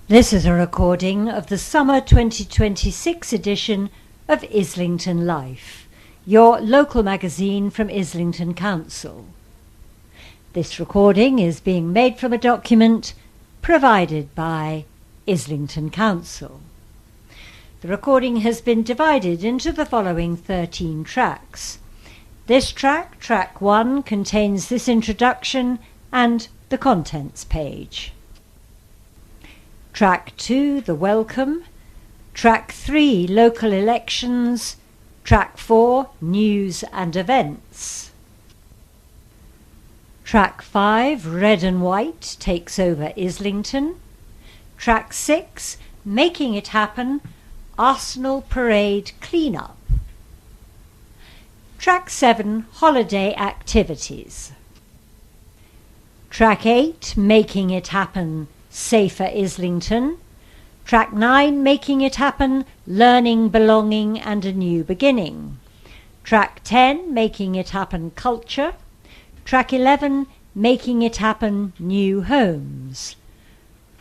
This is a recording of the summer 2026 edition of Islington Life, your local magazine from Islington Council. This recording is being made from a document provided by Islington Council. The recording has been divided into the following 13 tracks. This track, track 1, contains this introduction and the contents page. Track 2, the welcome. Track 3, local elections. Track 4, news and events. Track 5, red and white, takes over Islington. Track 6, making it happen, Arsenal parade clean-up. Track 7, holiday activities. Track 8, making it happen, safer Islington. Track 9, making it happen, learning, belonging and a new beginning. Track 10, making it happen, culture. Track 11, making it happen, new homes.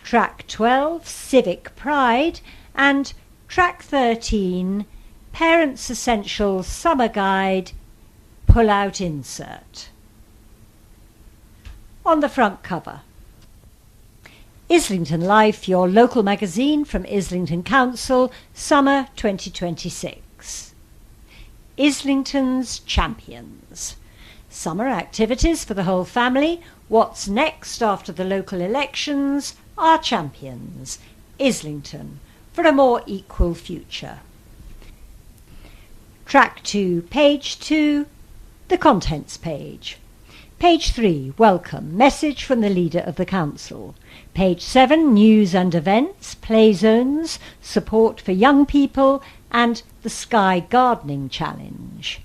Track 12, civic pride. And track 13, parents essential summer guide, pull out insert. On the front cover, Islington Life, your local magazine from Islington Council, summer 2026. Islington's champions. Summer activities for the whole family. What's next after the local elections? Our champions. Islington, for a more equal future. Track 2, page 2, the contents page. Page 3, welcome, message from the leader of the council. Page 7, news and events, play zones, support for young people and the Sky Gardening Challenge.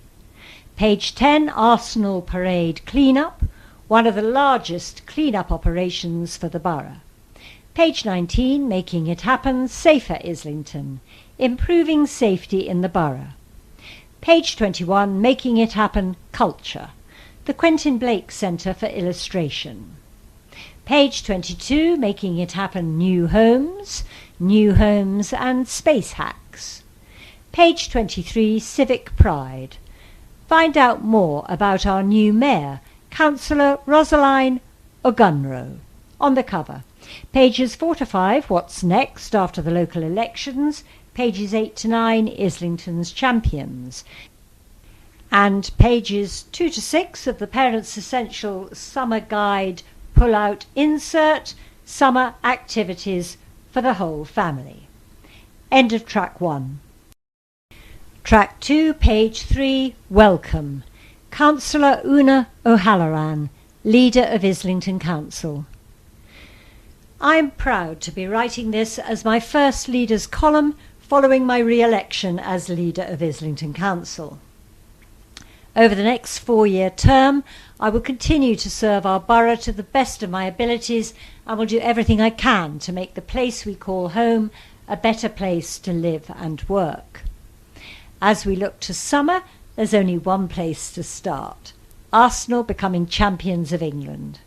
Page 10, Arsenal parade clean-up, one of the largest clean-up operations for the borough. Page 19, making it happen, safer Islington, improving safety in the borough. Page 21, making it happen, culture, the Quentin Blake Centre for Illustration. Page 22, making it happen, new homes and space hacks. Page 23, civic pride. Find out more about our new mayor, Councillor Rosaline Ogunro, on the cover. Pages 4 to 5, what's next after the local elections. Pages 8 to 9, Islington's champions. And pages 2 to 6 of the Parents Essential Summer Guide pull-out insert, summer activities for the whole family. End of track 1. Track 2, page 3, welcome. Councillor Una O'Halloran, leader of Islington Council. I'm proud to be writing this as my first leader's column following my re-election as leader of Islington Council. Over the next 4-year term, I will continue to serve our borough to the best of my abilities and will do everything I can to make the place we call home a better place to live and work. As we look to summer, there's only one place to start: Arsenal becoming champions of England.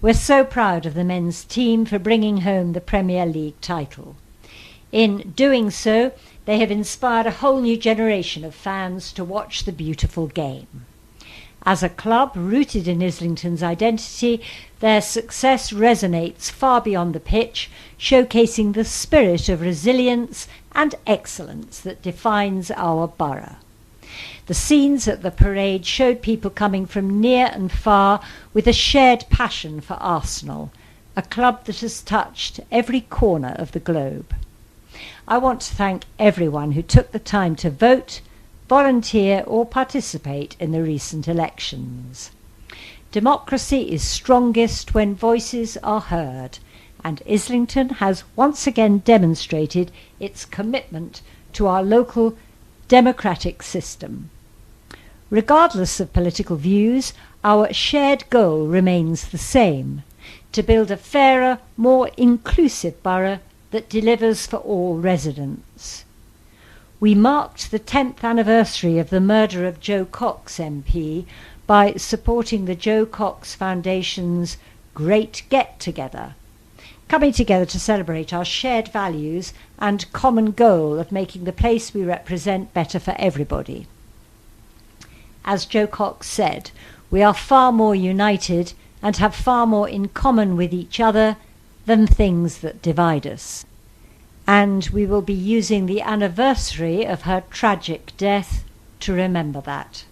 We're so proud of the men's team for bringing home the Premier League title. In doing so, they have inspired a whole new generation of fans to watch the beautiful game. As a club rooted in Islington's identity, their success resonates far beyond the pitch, showcasing the spirit of resilience and excellence that defines our borough. The scenes at the parade showed people coming from near and far with a shared passion for Arsenal, a club that has touched every corner of the globe. I want to thank everyone who took the time to vote, volunteer or participate in the recent elections. Democracy is strongest when voices are heard, and Islington has once again demonstrated its commitment to our local democratic system. Regardless of political views, our shared goal remains the same: to build a fairer, more inclusive borough that delivers for all residents. We marked the 10th anniversary of the murder of Joe Cox MP by supporting the Joe Cox Foundation's Great Get Together. coming together to celebrate our shared values and common goal of making the place we represent better for everybody. As Joe Cox said, we are far more united and have far more in common with each other than things that divide us. And we will be using the anniversary of her tragic death to remember that.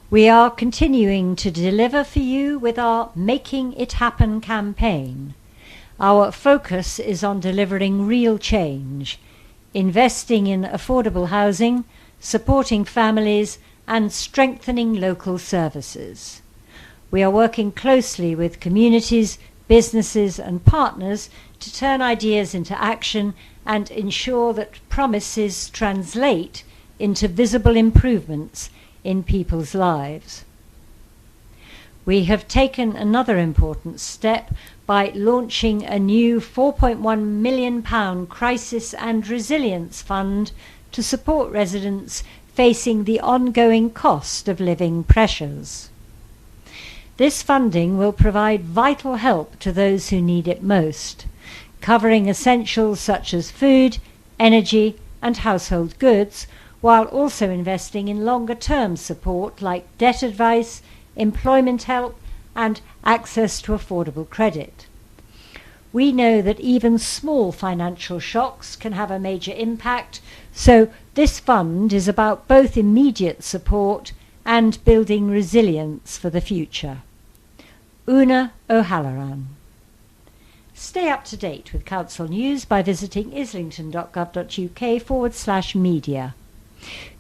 We are continuing to deliver for you with our Making It Happen campaign. Our focus is on delivering real change, investing in affordable housing, supporting families, and strengthening local services. We are working closely with communities, businesses and partners to turn ideas into action and ensure that promises translate into visible improvements in people's lives. We have taken another important step by launching a new £4.1 million Crisis and Resilience Fund to support residents facing the ongoing cost of living pressures. This funding will provide vital help to those who need it most, covering essentials such as food, energy and household goods, while also investing in longer-term support like debt advice, employment help and access to affordable credit. We know that even small financial shocks can have a major impact, so this fund is about both immediate support and building resilience for the future. Una O'Halloran. Stay up to date with Council news by visiting islington.gov.uk/media.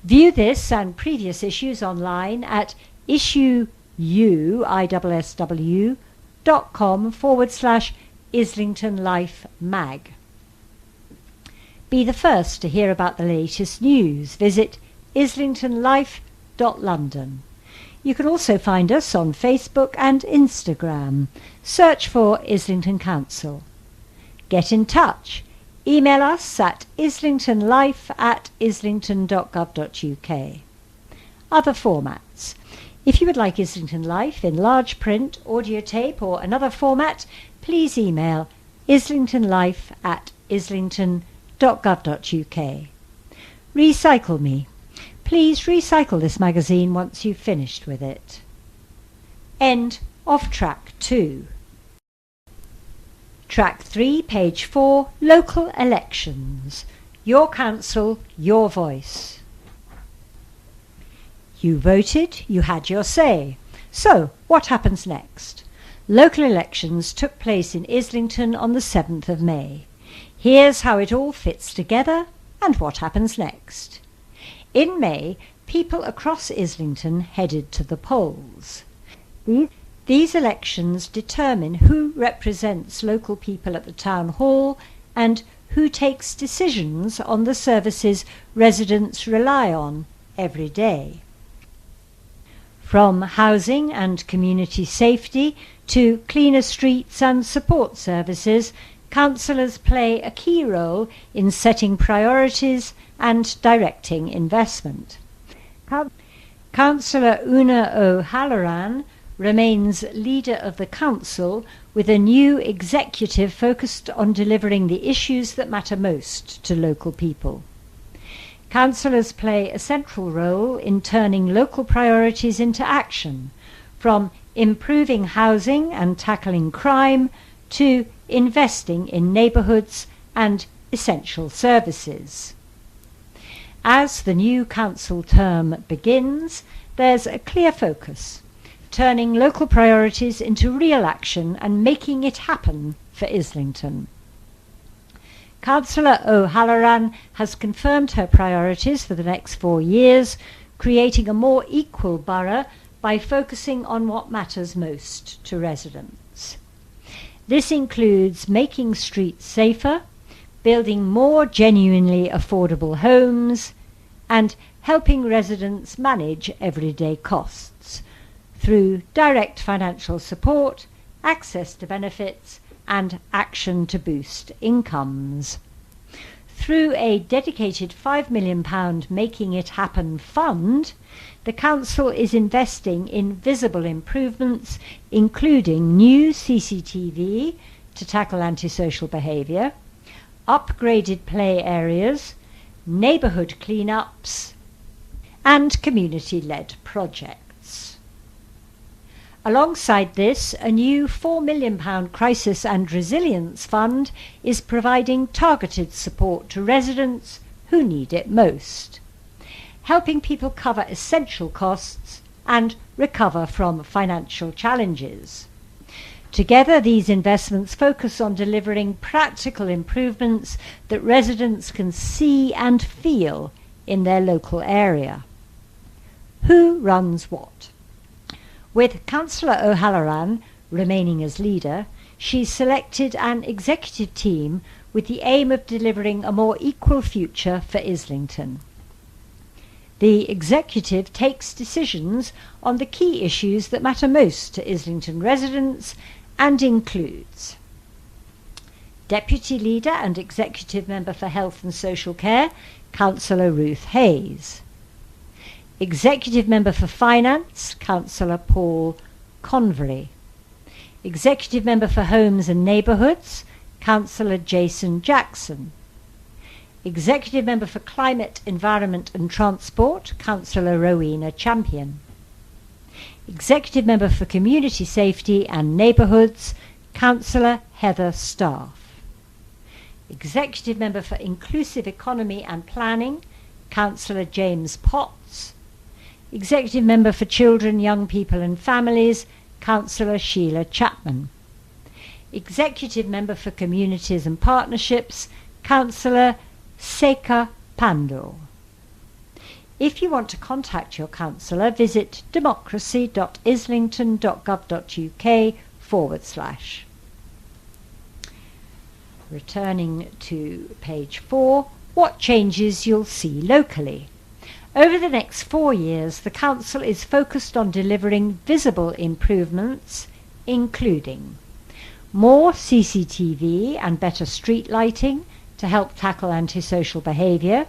View this and previous issues online at issueissw.com/IslingtonLife mag. Be the first to hear about the latest news. Visit IslingtonLife.London. You can also find us on Facebook and Instagram. Search for Islington Council. Get in touch. Email us at islingtonlife@islington.gov.uk. Other formats. If you would like Islington Life in large print, audio tape or another format, please email islingtonlife@islington.gov.uk. Recycle me. Please recycle this magazine once you've finished with it. End of Track 2. Track 3, page 4, Local Elections. Your council, your voice. You voted, you had your say. So, what happens next? Local elections took place in Islington on the 7th of May. Here's how it all fits together and what happens next. In May, people across Islington headed to the polls. These elections determine who represents local people at the town hall and who takes decisions on the services residents rely on every day. From housing and community safety to cleaner streets and support services, councillors play a key role in setting priorities and directing investment. Councillor Una O'Halloran remains leader of the council with a new executive focused on delivering the issues that matter most to local people. Councillors play a central role in turning local priorities into action, from improving housing and tackling crime to investing in neighbourhoods and essential services. As the new council term begins, there's a clear focus, turning local priorities into real action and making it happen for Islington. Councillor O'Halloran has confirmed her priorities for the next 4 years, creating a more equal borough by focusing on what matters most to residents. This includes making streets safer, building more genuinely affordable homes, and helping residents manage everyday costs through direct financial support, access to benefits, and action to boost incomes. Through a dedicated £5 million Making It Happen fund, the council is investing in visible improvements, including new CCTV, to tackle antisocial behaviour, upgraded play areas, neighbourhood clean-ups, and community-led projects. Alongside this, a new £4 million Crisis and Resilience Fund is providing targeted support to residents who need it most, helping people cover essential costs and recover from financial challenges. Together, these investments focus on delivering practical improvements that residents can see and feel in their local area. Who runs what? With Councillor O'Halloran remaining as leader, she's selected an executive team with the aim of delivering a more equal future for Islington. The executive takes decisions on the key issues that matter most to Islington residents and includes Deputy Leader and Executive Member for Health and Social Care, Councillor Ruth Hayes. Executive Member for Finance, Councillor Paul Convery. Executive Member for Homes and Neighbourhoods, Councillor Jason Jackson. Executive Member for Climate, Environment and Transport, Councillor Rowena Champion. Executive Member for Community Safety and Neighbourhoods, Councillor Heather Staff. Executive Member for Inclusive Economy and Planning, Councillor James Potts. Executive Member for Children, Young People and Families, Councillor Sheila Chapman. Executive Member for Communities and Partnerships, Councillor Sekha Pandor. If you want to contact your councillor, visit democracy.islington.gov.uk/. Returning to page 4, what changes you'll see locally. Over the next 4 years, the Council is focused on delivering visible improvements, including more CCTV and better street lighting to help tackle antisocial behaviour,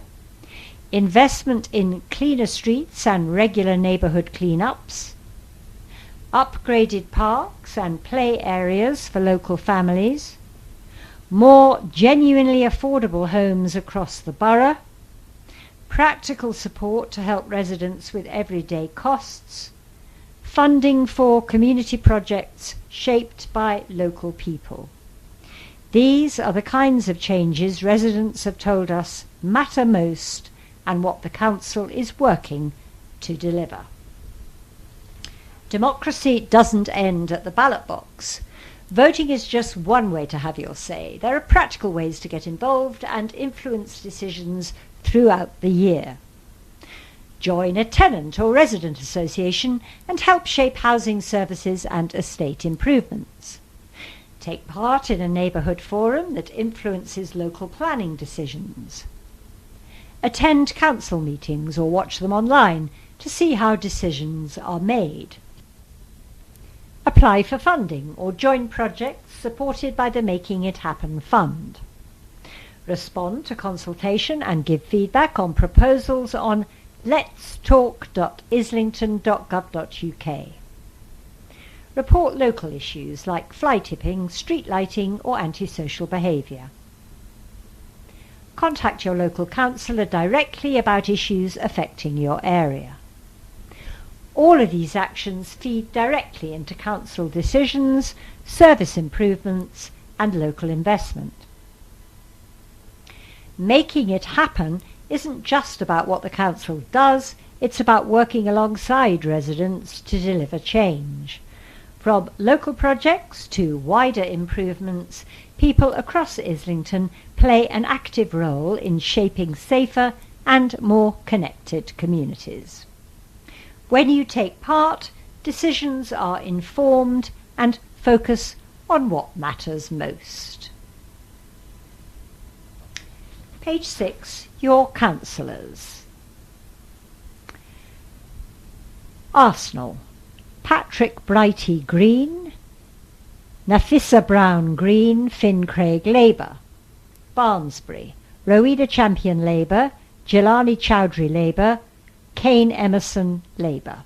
investment in cleaner streets and regular neighbourhood clean-ups, upgraded parks and play areas for local families, more genuinely affordable homes across the borough, practical support to help residents with everyday costs, funding for community projects shaped by local people. These are the kinds of changes residents have told us matter most and what the Council is working to deliver. Democracy doesn't end at the ballot box. Voting is just one way to have your say. There are practical ways to get involved and influence decisions throughout the year. Join a tenant or resident association and help shape housing services and estate improvements. Take part in a neighbourhood forum that influences local planning decisions. Attend council meetings or watch them online to see how decisions are made. Apply for funding or join projects supported by the Making It Happen Fund. Respond to consultation and give feedback on proposals on letstalk.islington.gov.uk. Report local issues like fly tipping, street lighting or antisocial behaviour. Contact your local councillor directly about issues affecting your area. All of these actions feed directly into council decisions, service improvements and local investment. Making it happen isn't just about what the council does, it's about working alongside residents to deliver change. From local projects to wider improvements, people across Islington play an active role in shaping safer and more connected communities. When you take part, decisions are informed and focus on what matters most. Page 6, your councillors. Arsenal, Patrick Brighty Green, Nafissa Brown Green, Finn Craig Labour. Barnsbury, Rowena Champion Labour, Jelani Chowdhury Labour, Kane Emerson Labour.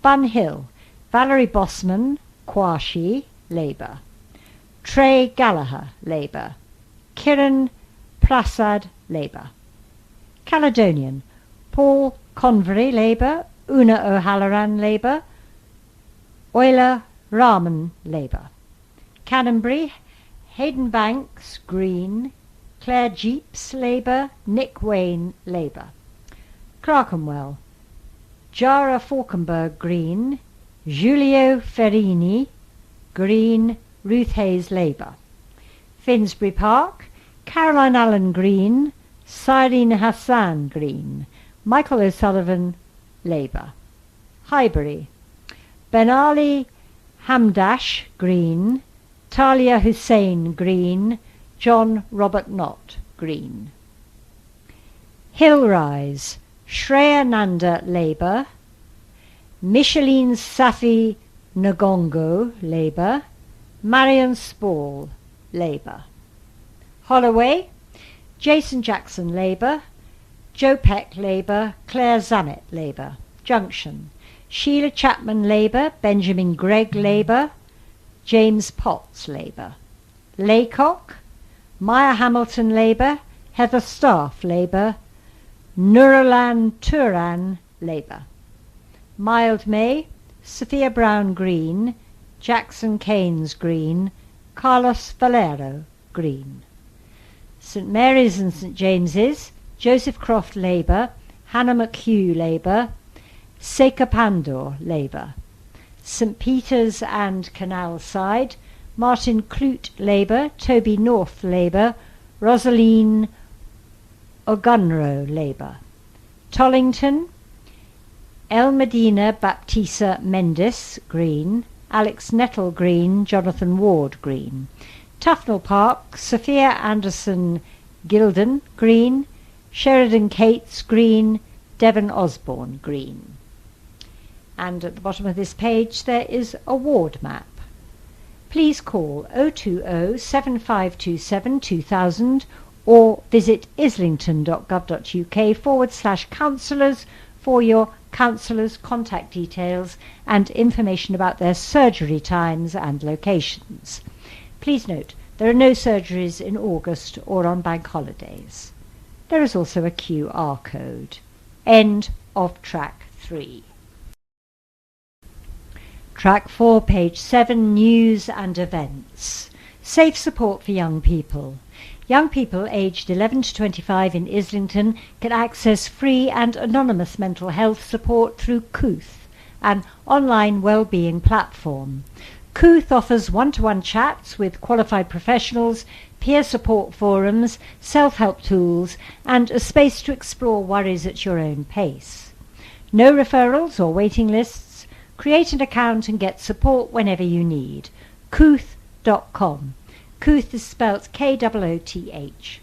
Bun Hill, Valerie Bossman, Kwashi Labour. Trey Gallagher, Labour. Kiran Prasad, Labour. Caledonian, Paul Convery, Labour. Una O'Halloran, Labour. Euler Rahman, Labour. Canonbury, Hayden Banks, Green. Claire Jeeps, Labour. Nick Wayne, Labour. Clerkenwell, Jara Falkenberg, Green. Giulio Ferrini, Green. Ruth Hayes, Labour. Finsbury Park, Caroline Allen, Green. Cyrene Hassan, Green. Michael O'Sullivan, Labour. Highbury, Benali Hamdash, Green. Talia Hussain, Green. John Robert Knott, Green. Hillrise, Shreya Nanda, Labour. Micheline Safi Ngongo, Labour. Marion Spall, Labour. Holloway, Jason Jackson, Labour. Joe Peck, Labour. Claire Zammit, Labour. Junction, Sheila Chapman, Labour. Benjamin Gregg, Labour. James Potts, Labour. Laycock, Maya Hamilton, Labour. Heather Staff, Labour. Nurulan Turan, Labour. Mildmay, Sophia Brown, Green. Jackson Keynes, Green. Carlos Valero, Green. St Mary's and St James's, Joseph Croft, Labour. Hannah McHugh, Labour. Seka Pandor, Labour. St Peter's and Canal Side, Martin Clute, Labour. Toby North, Labour. Rosaline Ogunro, Labour. Tollington, El Medina Baptista Mendes, Green. Alex Nettle, Green. Jonathan Ward, Green. Tufnell Park, Sophia Anderson Gilden, Green. Sheridan Cates, Green. Devon Osborne, Green. And at the bottom of this page there is a ward map. Please call 020 7527 2000 or visit islington.gov.uk/councillors for your councillors' contact details and information about their surgery times and locations. Please note, there are no surgeries in August or on bank holidays. There is also a QR code. End of track 3. Track 4, page 7, news and events. Safe support for young people. Young people aged 11 to 25 in Islington can access free and anonymous mental health support through Kooth, an online well-being platform. Kooth offers one-to-one chats with qualified professionals, peer support forums, self-help tools, and a space to explore worries at your own pace. No referrals or waiting lists. Create an account and get support whenever you need. Kooth.com. Kooth is spelt K-O-O-T-H.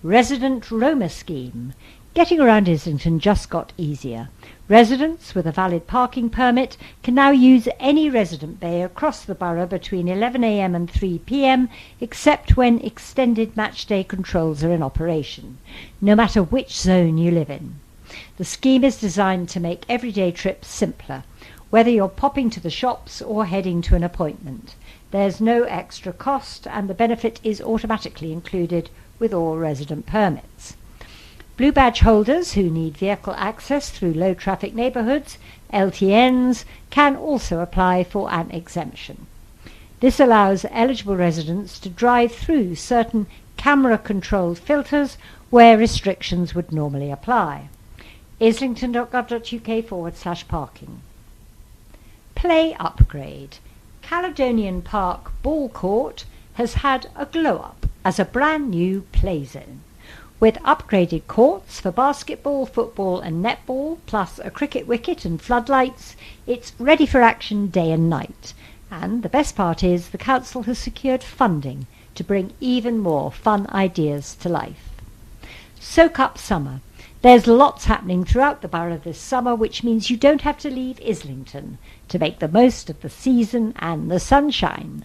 Resident Roma Scheme. Getting around Islington just got easier. Residents with a valid parking permit can now use any resident bay across the borough between 11 a.m. and 3 p.m, except when extended matchday controls are in operation, no matter which zone you live in. The scheme is designed to make everyday trips simpler, whether you're popping to the shops or heading to an appointment. There's no extra cost and the benefit is automatically included with all resident permits. Blue badge holders who need vehicle access through low traffic neighbourhoods, LTNs, can also apply for an exemption. This allows eligible residents to drive through certain camera-controlled filters where restrictions would normally apply. islington.gov.uk/parking. Play upgrade. Caledonian Park Ball Court has had a glow-up as a brand new play zone. With upgraded courts for basketball, football and netball, plus a cricket wicket and floodlights, it's ready for action day and night. And the best part is the council has secured funding to bring even more fun ideas to life. Soak up summer. There's lots happening throughout the borough this summer, which means you don't have to leave Islington to make the most of the season and the sunshine.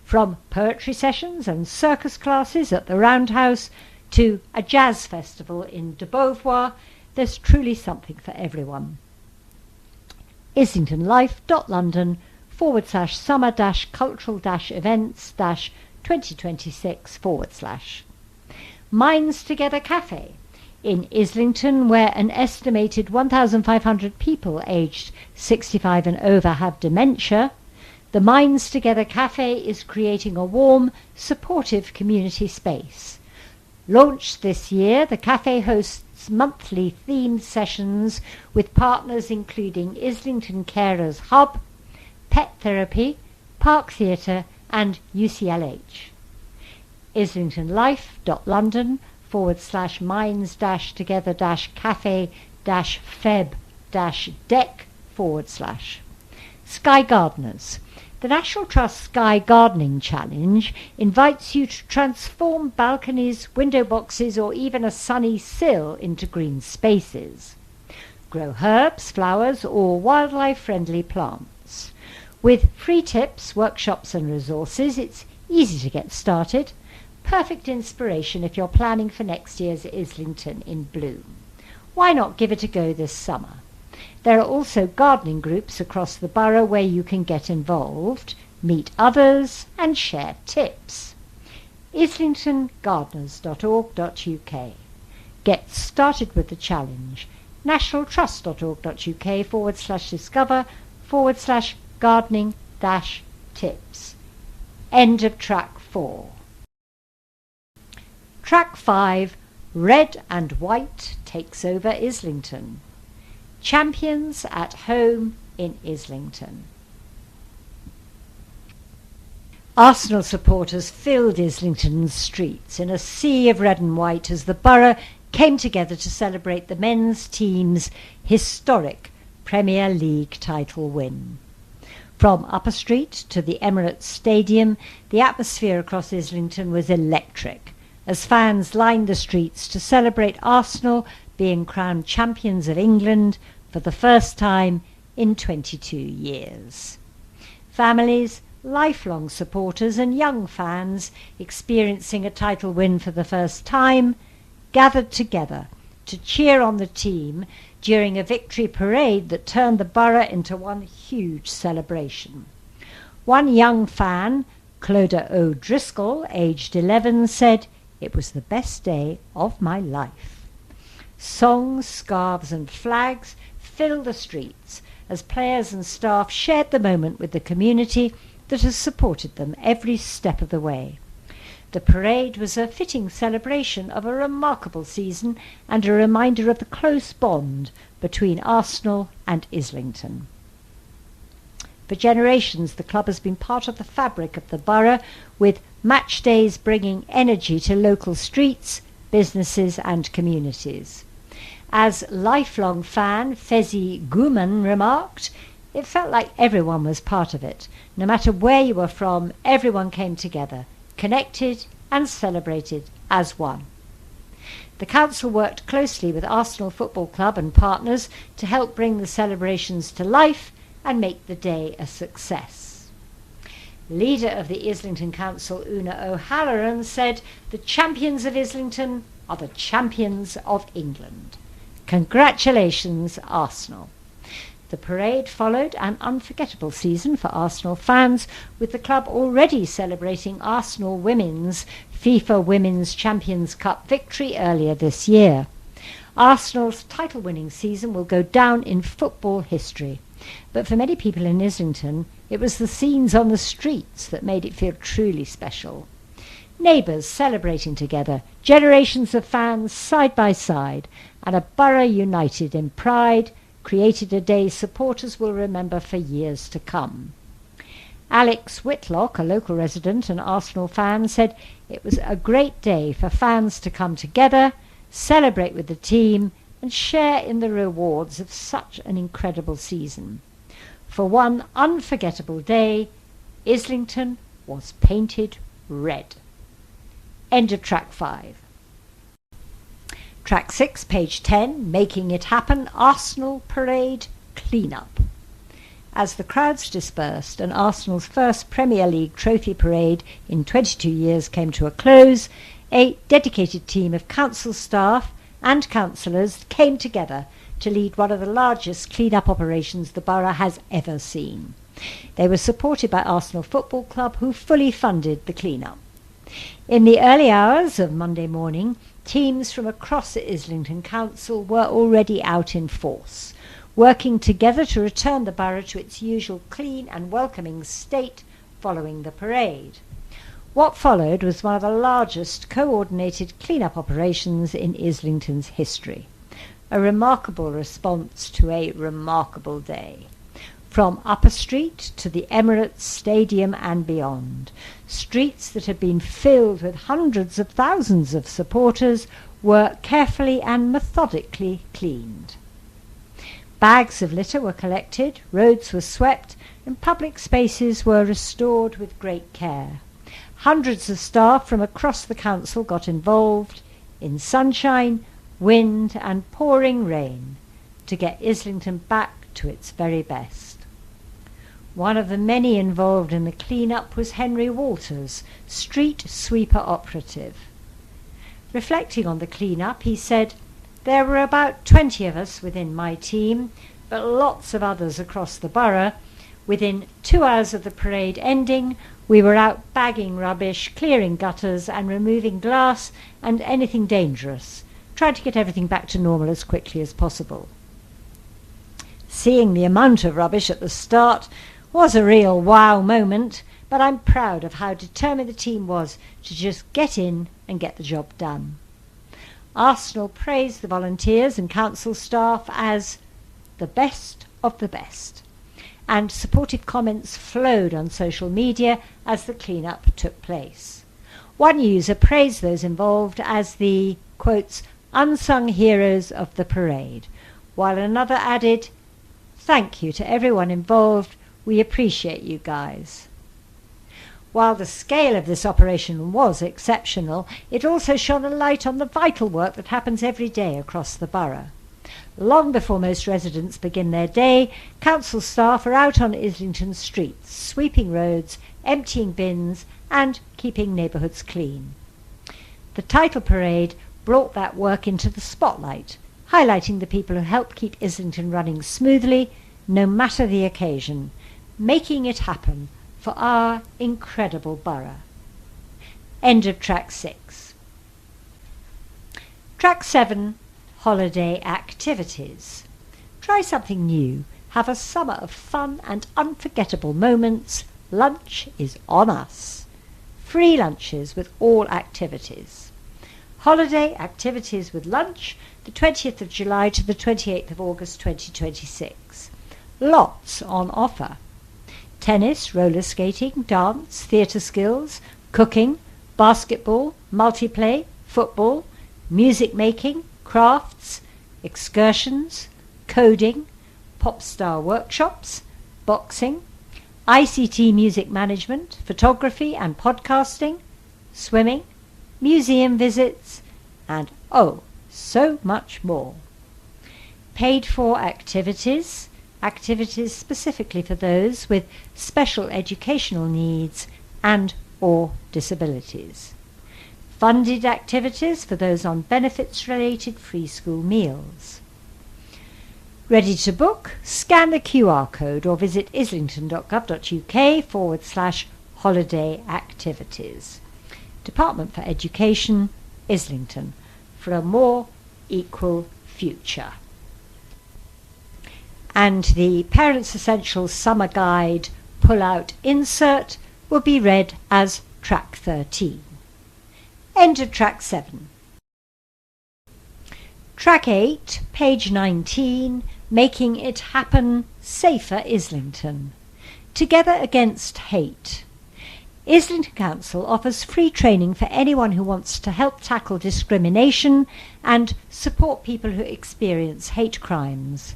From poetry sessions and circus classes at the Roundhouse to a jazz festival in de Beauvoir, there's truly something for everyone. IslingtonLife.London summer-cultural-events-2026 / Minds Together Cafe in Islington, where an estimated 1,500 people aged 65 and over have dementia. The Minds Together Cafe is creating a warm, supportive community space. Launched this year, the cafe hosts monthly themed sessions with partners including Islington Carers Hub, Pet Therapy, Park Theatre and UCLH. IslingtonLife.London/minds-together-cafe-feb-deck/. Sky Gardeners. The National Trust Sky Gardening Challenge invites you to transform balconies, window boxes or even a sunny sill into green spaces. Grow herbs, flowers or wildlife-friendly plants. With free tips, workshops and resources, it's easy to get started. Perfect inspiration if you're planning for next year's Islington in bloom. Why not give it a go this summer? There are also gardening groups across the borough where you can get involved, meet others and share tips. IslingtonGardeners.org.uk. Get started with the challenge. nationaltrust.org.uk/discover/gardening-tips. End of track 4. Track 5, Red and White takes over Islington. Champions at home in Islington. Arsenal supporters filled Islington's streets in a sea of red and white as the borough came together to celebrate the men's team's historic Premier League title win. From Upper Street to the Emirates Stadium, the atmosphere across Islington was electric as fans lined the streets to celebrate Arsenal being crowned champions of England for the first time in 22 years. Families, lifelong supporters and young fans experiencing a title win for the first time gathered together to cheer on the team during a victory parade that turned the borough into one huge celebration. One young fan, Clodagh O'Driscoll, aged 11, said, "It was the best day of my life." Songs, scarves and flags filled the streets as players and staff shared the moment with the community that has supported them every step of the way. The parade was a fitting celebration of a remarkable season and a reminder of the close bond between Arsenal and Islington. For generations, the club has been part of the fabric of the borough, with match days bringing energy to local streets, businesses and communities. As lifelong fan Fezi Guman remarked, "It felt like everyone was part of it. No matter where you were from, everyone came together, connected and celebrated as one." The council worked closely with Arsenal Football Club and partners to help bring the celebrations to life and make the day a success. Leader of the Islington Council, Una O'Halloran, said, "The champions of Islington are the champions of England. Congratulations, Arsenal." The parade followed an unforgettable season for Arsenal fans, with the club already celebrating Arsenal Women's FIFA Women's Champions Cup victory earlier this year. Arsenal's title-winning season will go down in football history, but for many people in Islington, it was the scenes on the streets that made it feel truly special. Neighbours celebrating together, generations of fans side by side, and a borough united in pride created a day supporters will remember for years to come. Alex Whitlock, a local resident and Arsenal fan, said it was a great day for fans to come together, celebrate with the team and share in the rewards of such an incredible season. For one unforgettable day, Islington was painted red. End of track 5. Track 6, page 10, Making It Happen, Arsenal Parade Clean-up. As the crowds dispersed and Arsenal's first Premier League trophy parade in 22 years came to a close, a dedicated team of council staff and councillors came together to lead one of the largest clean-up operations the borough has ever seen. They were supported by Arsenal Football Club, who fully funded the clean-up. In the early hours of Monday morning, teams from across the Islington Council were already out in force, working together to return the borough to its usual clean and welcoming state following the parade. What followed was one of the largest coordinated clean-up operations in Islington's history. A remarkable response to a remarkable day. From Upper Street to the Emirates Stadium and beyond, streets that had been filled with hundreds of thousands of supporters were carefully and methodically cleaned. Bags of litter were collected, roads were swept, and public spaces were restored with great care. Hundreds of staff from across the council got involved in sunshine, wind and pouring rain to get Islington back to its very best. One of the many involved in the clean-up was Henry Walters, street sweeper operative. Reflecting on the clean-up, he said, "There were about 20 of us within my team, but lots of others across the borough. Within 2 hours of the parade ending, we were out bagging rubbish, clearing gutters and removing glass and anything dangerous, trying to get everything back to normal as quickly as possible." Seeing the amount of rubbish at the start was a real wow moment, but I'm proud of how determined the team was to just get in and get the job done. Arsenal praised the volunteers and council staff as the best of the best, and supportive comments flowed on social media as the clean-up took place. One user praised those involved as the, quotes, unsung heroes of the parade, while another added, "Thank you to everyone involved. We appreciate you guys." While the scale of this operation was exceptional, it also shone a light on the vital work that happens every day across the borough. Long before most residents begin their day, council staff are out on Islington streets, sweeping roads, emptying bins and keeping neighbourhoods clean. The title parade brought that work into the spotlight, highlighting the people who help keep Islington running smoothly, no matter the occasion, making it happen for our incredible borough. End of track 6. Track 7, holiday activities. Try something new. Have a summer of fun and unforgettable moments. Lunch is on us. Free lunches with all activities. Holiday activities with lunch, the 20th of July to the 28th of August 2026. Lots on offer. Tennis, roller skating, dance, theatre skills, cooking, basketball, multiplay, football, music making, crafts, excursions, coding, pop star workshops, boxing, ICT music management, photography and podcasting, swimming, museum visits, and oh, so much more. Paid for activities, activities specifically for those with special educational needs and or disabilities. Funded activities for those on benefits-related free school meals. Ready to book? Scan the QR code or visit islington.gov.uk/holiday activities. Department for Education, Islington, for a more equal future. And the Parents Essentials Summer Guide pull-out insert will be read as track 13. End of track 7. Track 8, page 19, Making It Happen, Safer Islington. Together Against Hate. Islington Council offers free training for anyone who wants to help tackle discrimination and support people who experience hate crimes.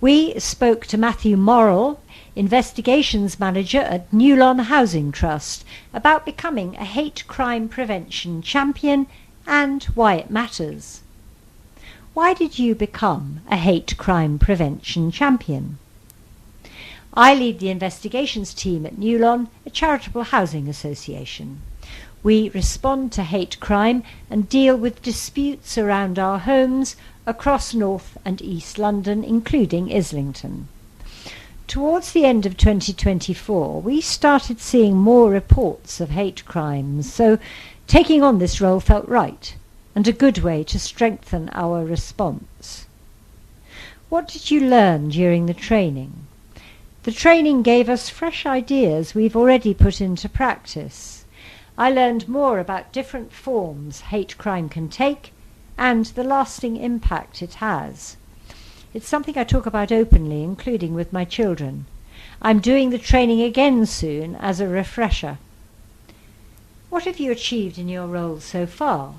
We spoke to Matthew Morrell, Investigations Manager at New Lawn Housing Trust, about becoming a hate crime prevention champion and why it matters. Why did you become a hate crime prevention champion? I lead the investigations team at New Lawn, a charitable housing association. We respond to hate crime and deal with disputes around our homes across North and East London, including Islington. Towards the end of 2024, we started seeing more reports of hate crimes, so taking on this role felt right and a good way to strengthen our response. What did you learn during the training? The training gave us fresh ideas we've already put into practice. I learned more about different forms hate crime can take and the lasting impact it has. It's something I talk about openly, including with my children. I'm doing the training again soon as a refresher. What have you achieved in your role so far?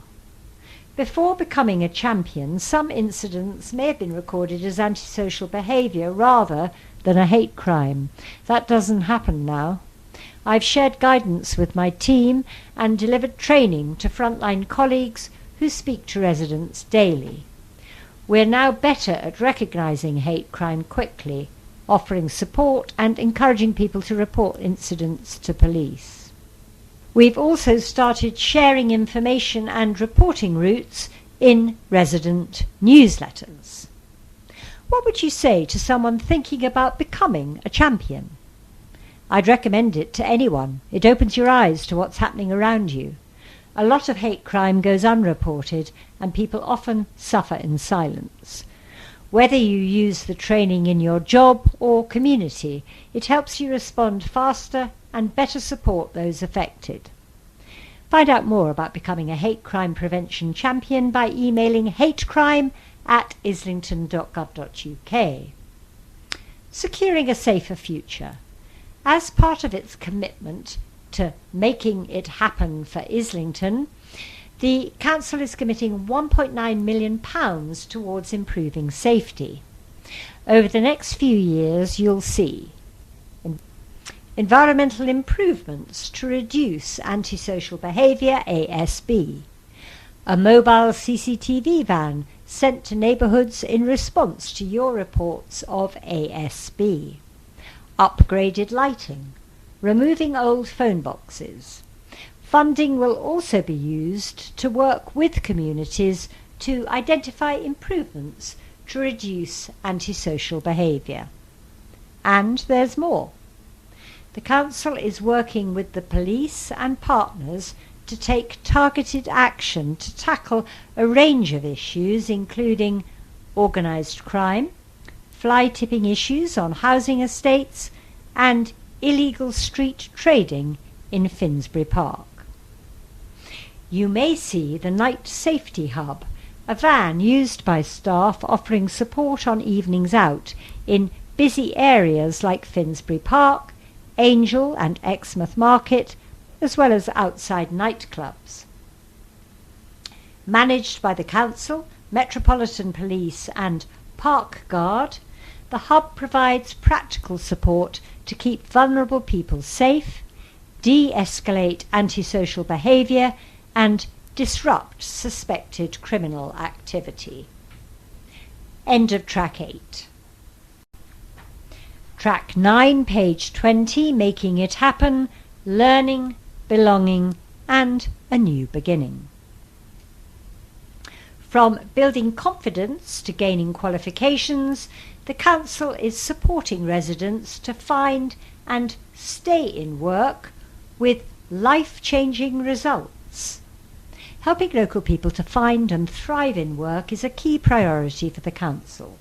Before becoming a champion, some incidents may have been recorded as antisocial behaviour rather than a hate crime. That doesn't happen now. I've shared guidance with my team and delivered training to frontline colleagues who speak to residents daily. We're now better at recognising hate crime quickly, offering support and encouraging people to report incidents to police. We've also started sharing information and reporting routes in resident newsletters. What would you say to someone thinking about becoming a champion? I'd recommend it to anyone. It opens your eyes to what's happening around you. A lot of hate crime goes unreported and people often suffer in silence. Whether you use the training in your job or community, it helps you respond faster and better support those affected. Find out more about becoming a hate crime prevention champion by emailing hatecrime@islington.gov.uk. Securing a safer future. As part of its commitment to making it happen for Islington, the Council is committing £1.9 million towards improving safety. Over the next few years, you'll see environmental improvements to reduce antisocial behaviour, ASB, a mobile CCTV van sent to neighbourhoods in response to your reports of ASB, upgraded lighting, removing old phone boxes. Funding will also be used to work with communities to identify improvements to reduce antisocial behaviour. And there's more. The Council is working with the police and partners to take targeted action to tackle a range of issues, including organised crime, fly tipping issues on housing estates, and illegal street trading in Finsbury Park. You may see the Night Safety Hub, a van used by staff offering support on evenings out in busy areas like Finsbury Park, Angel and Exmouth Market, as well as outside nightclubs. Managed by the Council, Metropolitan Police and Park Guard, the hub provides practical support to keep vulnerable people safe, de-escalate antisocial behaviour and disrupt suspected criminal activity. End of Track 8. Track 9, page 20, Making It Happen, Learning, Belonging and a New Beginning. From building confidence to gaining qualifications, the Council is supporting residents to find and stay in work with life-changing results. Helping local people to find and thrive in work is a key priority for the Council.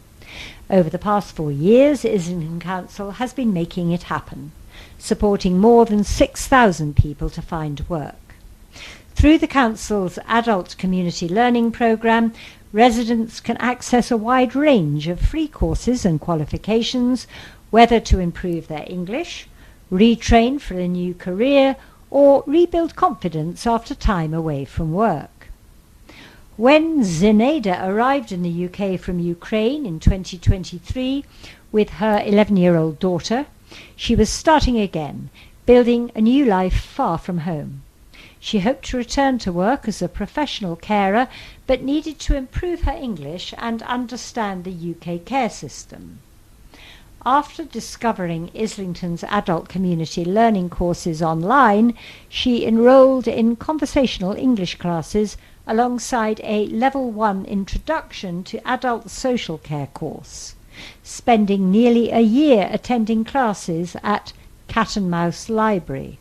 Over the past 4 years, Islington Council has been making it happen, supporting more than 6,000 people to find work. Through the Council's Adult Community Learning Programme, residents can access a wide range of free courses and qualifications, whether to improve their English, retrain for a new career, or rebuild confidence after time away from work. When Zinaida arrived in the UK from Ukraine in 2023 with her 11-year-old daughter, she was starting again, building a new life far from home. She hoped to return to work as a professional carer, but needed to improve her English and understand the UK care system. After discovering Islington's adult community learning courses online, she enrolled in conversational English classes alongside a Level 1 Introduction to Adult Social Care course. spending nearly a year attending classes at Cat and Mouse Library.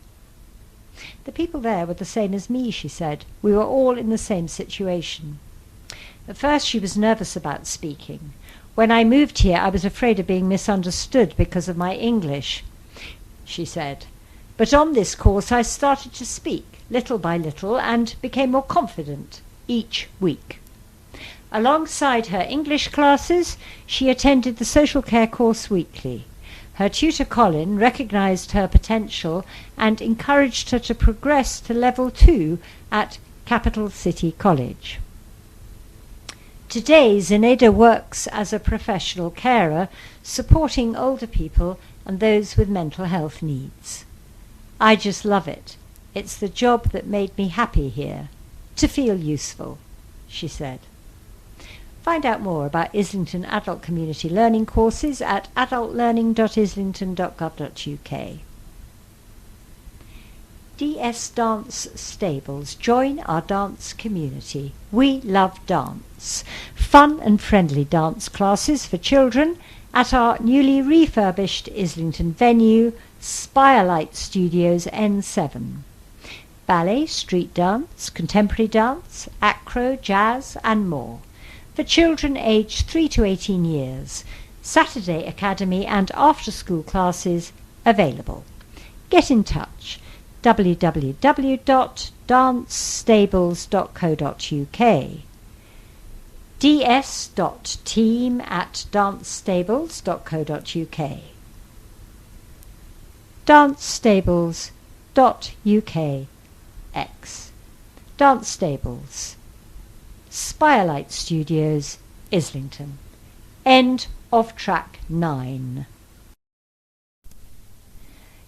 The people there were the same as me, she said. We were all in the same situation. At first she was nervous about speaking. When I moved here, I was afraid of being misunderstood because of my English, she said. But on this course I started to speak, little by little, and became more confident each week. Alongside her English classes, she attended the social care course weekly. Her tutor Colin recognised her potential and encouraged her to progress to level 2 at Capital City College. Today, Zenaida works as a professional carer, supporting older people and those with mental health needs. I just love it. It's the job that made me happy here, to feel useful, she said. Find out more about Islington Adult Community Learning courses at adultlearning.islington.gov.uk. DS Dance Stables. Join our dance community. We love dance. Fun and friendly dance classes for children at our newly refurbished Islington venue, Spirelight Studios N7. Ballet, street dance, contemporary dance, acro, jazz and more. For children aged 3 to 18 years. Saturday academy and after-school classes available. Get in touch. www.dancestables.co.uk, ds.team@dancestables.co.uk, dancestables.uk x, Dance Stables, Spirelight Studios, Islington. End of track 9.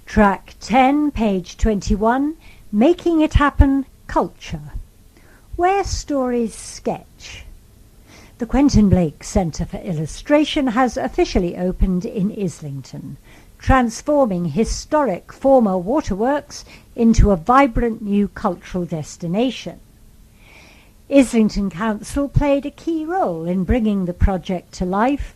Track 10, page 21, Making It Happen, Culture. Where stories sketch. The Quentin Blake Centre for Illustration has officially opened in Islington, transforming historic former waterworks into a vibrant new cultural destination. Islington Council played a key role in bringing the project to life,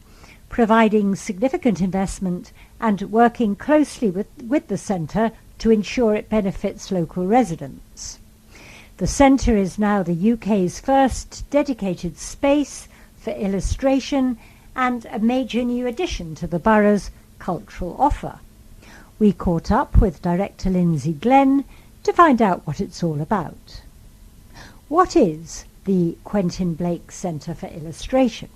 providing significant investment and working closely with the centre to ensure it benefits local residents. The centre is now the UK's first dedicated space for illustration and a major new addition to the borough's cultural offer. We caught up with Director Lindsay Glenn to find out what it's all about. What is the Quentin Blake Centre for Illustration?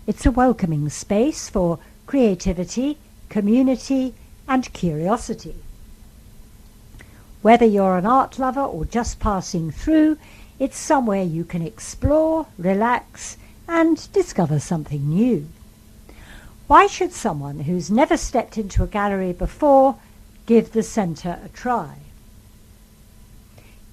It's a welcoming space for creativity, community and curiosity. Whether you're an art lover or just passing through, it's somewhere you can explore, relax and discover something new. Why should someone who's never stepped into a gallery before give the centre a try?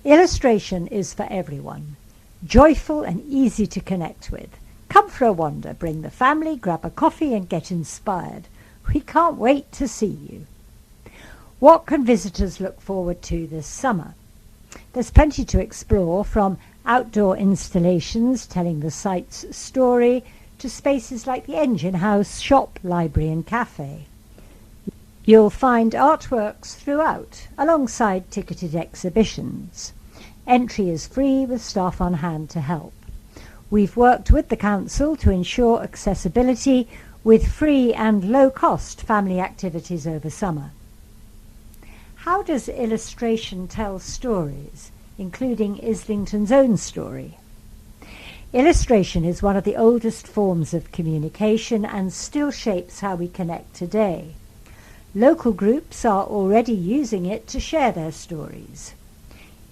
Illustration is for everyone, joyful and easy to connect with. Come for a wander, bring the family, grab a coffee and get inspired. We can't wait to see you. What can visitors look forward to this summer? There's plenty to explore, from outdoor installations telling the site's story to spaces like the Engine House, shop, library and cafe. You'll find artworks throughout, alongside ticketed exhibitions. Entry is free with staff on hand to help. We've worked with the council to ensure accessibility with free and low-cost family activities over summer. How does illustration tell stories, including Islington's own story? Illustration is one of the oldest forms of communication and still shapes how we connect today. Local groups are already using it to share their stories.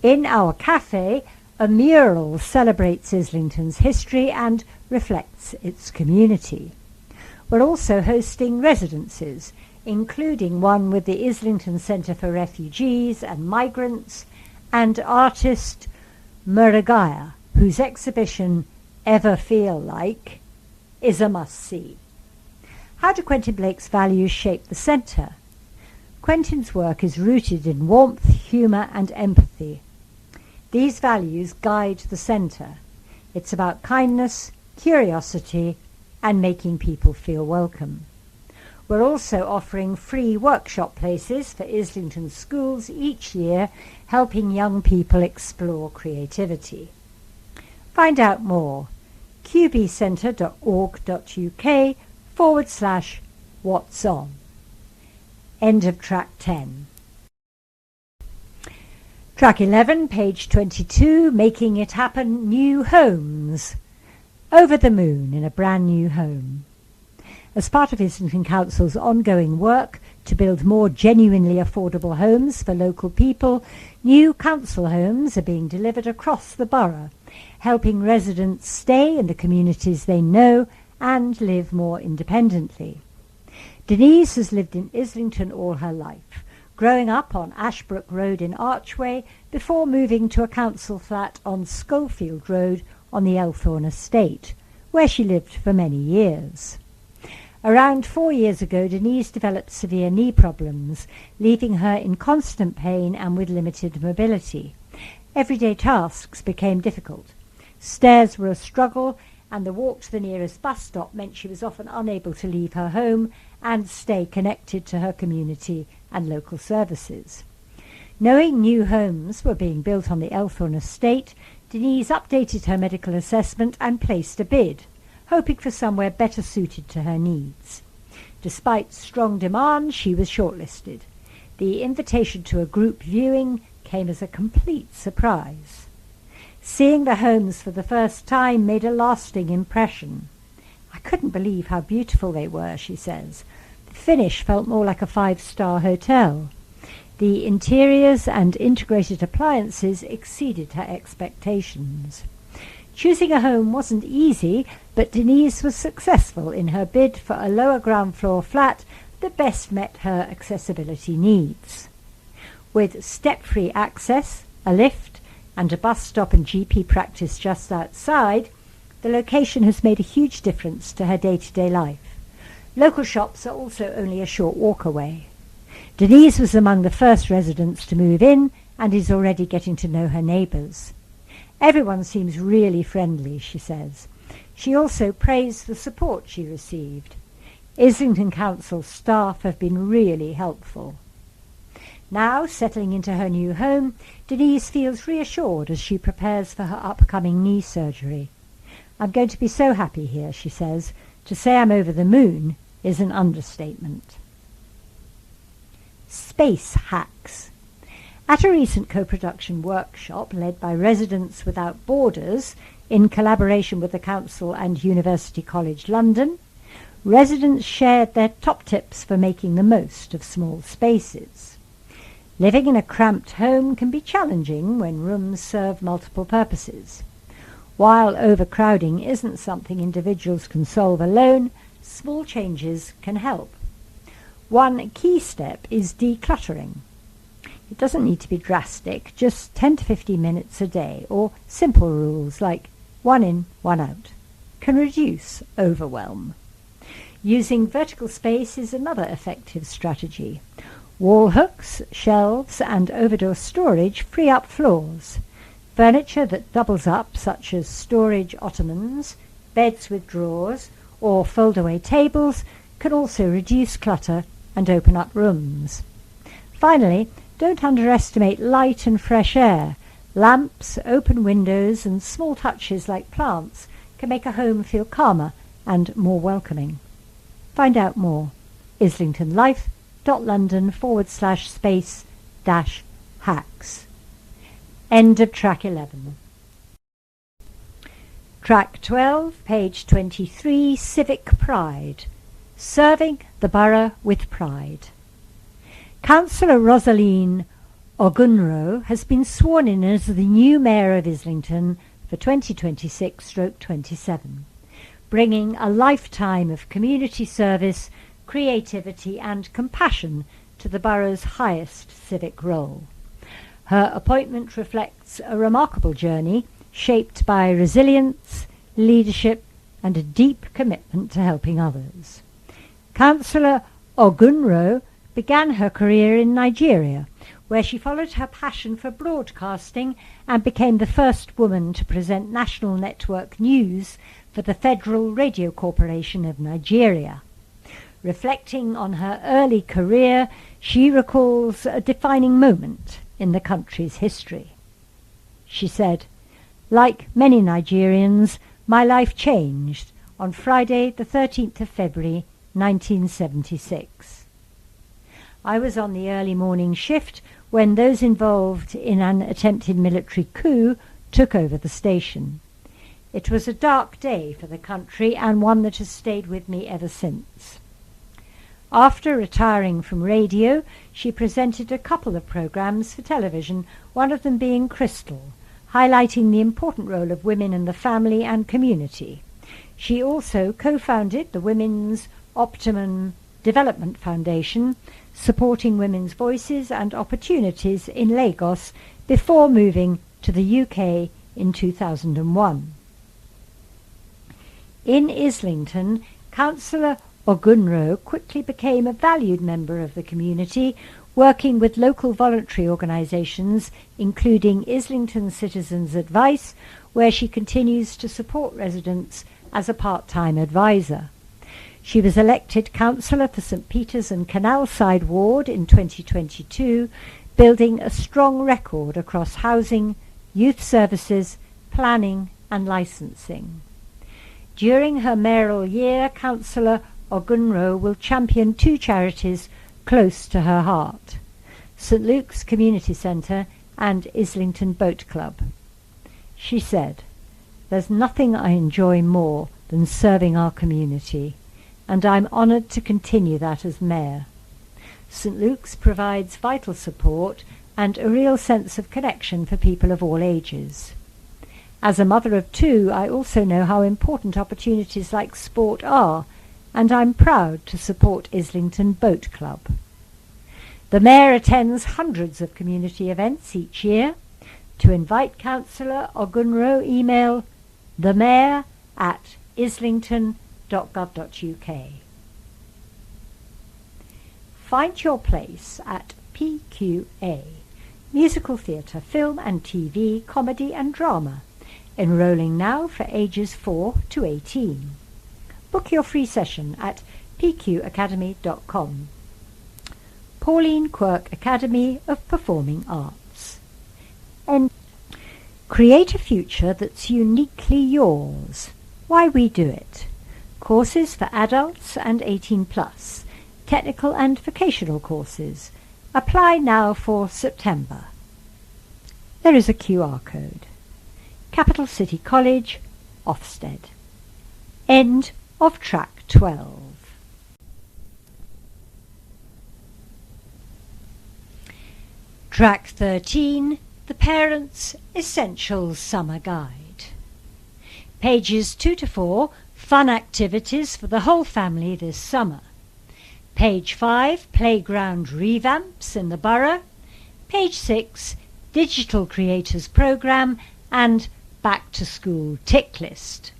In our cafe, a mural celebrates Islington's history and reflects its community. We're also hosting residences, including one with the Islington Centre for Refugees and Migrants and artist Muragaya, whose exhibition Ever Feel Like is a must-see. How do Quentin Blake's values shape the centre? Quentin's work is rooted in warmth, humour and empathy. These values guide the centre. It's about kindness, curiosity and making people feel welcome. We're also offering free workshop places for Islington schools each year, helping young people explore creativity. Find out more. qbcentre.org.uk/what's on. End of track 10. Track 11, page 22, Making It Happen, New Homes. Over the moon in a brand new home. As part of Islington Council's ongoing work to build more genuinely affordable homes for local people, new council homes are being delivered across the borough, helping residents stay in the communities they know and live more independently. Denise has lived in Islington all her life, growing up on Ashbrook Road in Archway before moving to a council flat on Schofield Road on the Elthorne estate, where she lived for many years. Around 4 years ago, Denise developed severe knee problems, leaving her in constant pain and with limited mobility. Everyday tasks became difficult. Stairs were a struggle, and the walk to the nearest bus stop meant she was often unable to leave her home and stay connected to her community and local services. Knowing new homes were being built on the Elthorne estate, Denise updated her medical assessment and placed a bid, hoping for somewhere better suited to her needs. Despite strong demand, she was shortlisted. The invitation to a group viewing came as a complete surprise. Seeing the homes for the first time made a lasting impression. I couldn't believe how beautiful they were, she says. The finish felt more like a 5-star hotel. The interiors and integrated appliances exceeded her expectations. Choosing a home wasn't easy, but Denise was successful in her bid for a lower ground floor flat that best met her accessibility needs. With step-free access, a lift, and a bus stop and GP practice just outside, the location has made a huge difference to her day-to-day life. Local shops are also only a short walk away. Denise was among the first residents to move in and is already getting to know her neighbours. Everyone seems really friendly, she says. She also praised the support she received. Islington Council staff have been really helpful. Now, settling into her new home, Denise feels reassured as she prepares for her upcoming knee surgery. I'm going to be so happy here, she says. To say I'm over the moon is an understatement. Space hacks. At a recent co-production workshop led by Residents Without Borders in collaboration with the Council and University College London, residents shared their top tips for making the most of small spaces. Living in a cramped home can be challenging when rooms serve multiple purposes. While overcrowding isn't something individuals can solve alone, small changes can help. One key step is decluttering. It doesn't need to be drastic, just 10 to 15 minutes a day, or simple rules like 1 in, 1 out, can reduce overwhelm. Using vertical space is another effective strategy. Wall hooks, shelves, and overdoor storage free up floors. Furniture that doubles up, such as storage ottomans, beds with drawers, or fold-away tables, can also reduce clutter and open up rooms. Finally, don't underestimate light and fresh air. Lamps, open windows, and small touches like plants can make a home feel calmer and more welcoming. Find out more. IslingtonLife.London/space-hacks. End of track 11. Track 12, page 23, Civic Pride. Serving the borough with pride. Councillor Rosaline Ogunro has been sworn in as the new Mayor of Islington for 2026/27, bringing a lifetime of community service, creativity and compassion to the borough's highest civic role. Her appointment reflects a remarkable journey shaped by resilience, leadership and a deep commitment to helping others. Councillor Ogunro began her career in Nigeria, where she followed her passion for broadcasting and became the first woman to present national network news for the Federal Radio Corporation of Nigeria. Reflecting on her early career, she recalls a defining moment in the country's history. She said, "Like many Nigerians, my life changed on Friday the 13th of February 1976. I was on the early morning shift when those involved in an attempted military coup took over the station. It was a dark day for the country and one that has stayed with me ever since." After retiring from radio, she presented a couple of programs for television, one of them being Crystal, highlighting the important role of women in the family and community. She also co-founded the Women's Optimum Development Foundation, supporting women's voices and opportunities in Lagos before moving to the UK in 2001. In Islington, Councillor Ogunro quickly became a valued member of the community, working with local voluntary organisations, including Islington Citizens Advice, where she continues to support residents as a part-time advisor. She was elected councillor for St Peter's and Canalside Ward in 2022, building a strong record across housing, youth services, planning and licensing. During her mayoral year, Councillor Ogunro will champion two charities close to her heart: St Luke's Community Centre and Islington Boat Club. She said, "There's nothing I enjoy more than serving our community, and I'm honoured to continue that as mayor. St Luke's provides vital support and a real sense of connection for people of all ages. As a mother of two, I also know how important opportunities like sport are, and I'm proud to support Islington Boat Club." The mayor attends hundreds of community events each year. To invite Councillor Ogunro, email themayor@islington.gov.uk. Find your place at PQA, musical theatre, film and TV, comedy and drama. Enrolling now for ages 4 to 18. Book your free session at pqacademy.com. Pauline Quirk Academy of Performing Arts. And create a future that's uniquely yours. Why we do it. Courses for adults and 18+, technical and vocational courses. Apply now for September. There is a QR code. Capital City College, Ofsted. End of track 12. Track 13, The Parents' Essentials Summer Guide. Pages 2 to 4, Fun activities for the whole family this summer. Page 5, Playground revamps in the borough. Page 6, Digital Creators Programme and Back to School Tick List.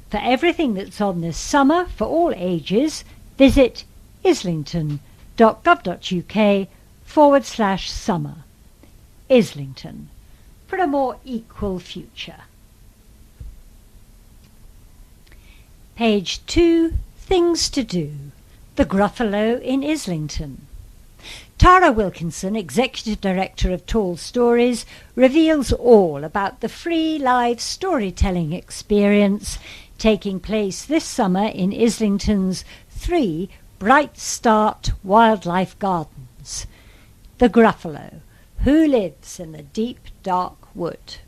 For everything that's on this summer for all ages, visit islington.gov.uk/summer. Islington, for a more equal future. Page 2, Things to Do. The Gruffalo in Islington. Tara Wilkinson, Executive Director of Tall Stories, reveals all about the free live storytelling experience taking place this summer in Islington's 3 Bright Start Wildlife Gardens. The Gruffalo, who lives in the deep, dark wood.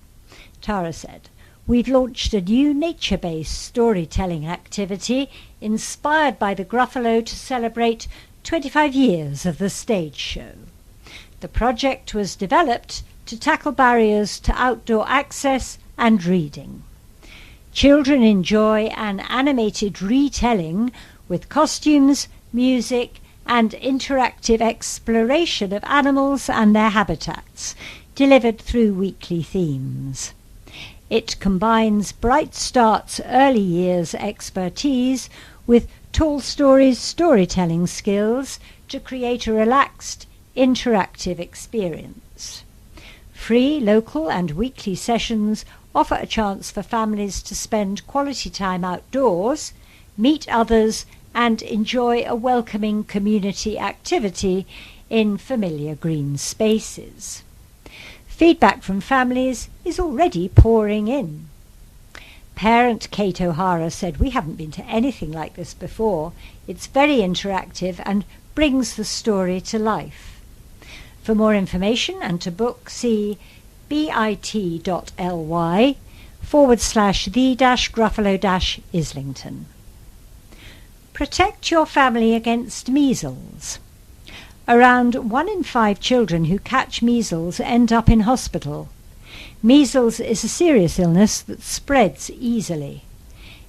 Tara said, "We've launched a new nature-based storytelling activity inspired by the Gruffalo to celebrate 25 years of the stage show. The project was developed to tackle barriers to outdoor access and reading. Children enjoy an animated retelling with costumes, music, and interactive exploration of animals and their habitats, delivered through weekly themes. It combines Bright Start's early years expertise with Tall Stories' storytelling skills to create a relaxed, interactive experience. Free, local and weekly sessions offer a chance for families to spend quality time outdoors, meet others and enjoy a welcoming community activity in familiar green spaces. Feedback from families is already pouring in. Parent Kate O'Hara said, "We haven't been to anything like this before. It's very interactive and brings the story to life." For more information and to book, see bit.ly/the-Gruffalo-Islington. Protect your family against measles. Around 1 in 5 children who catch measles end up in hospital. Measles is a serious illness that spreads easily.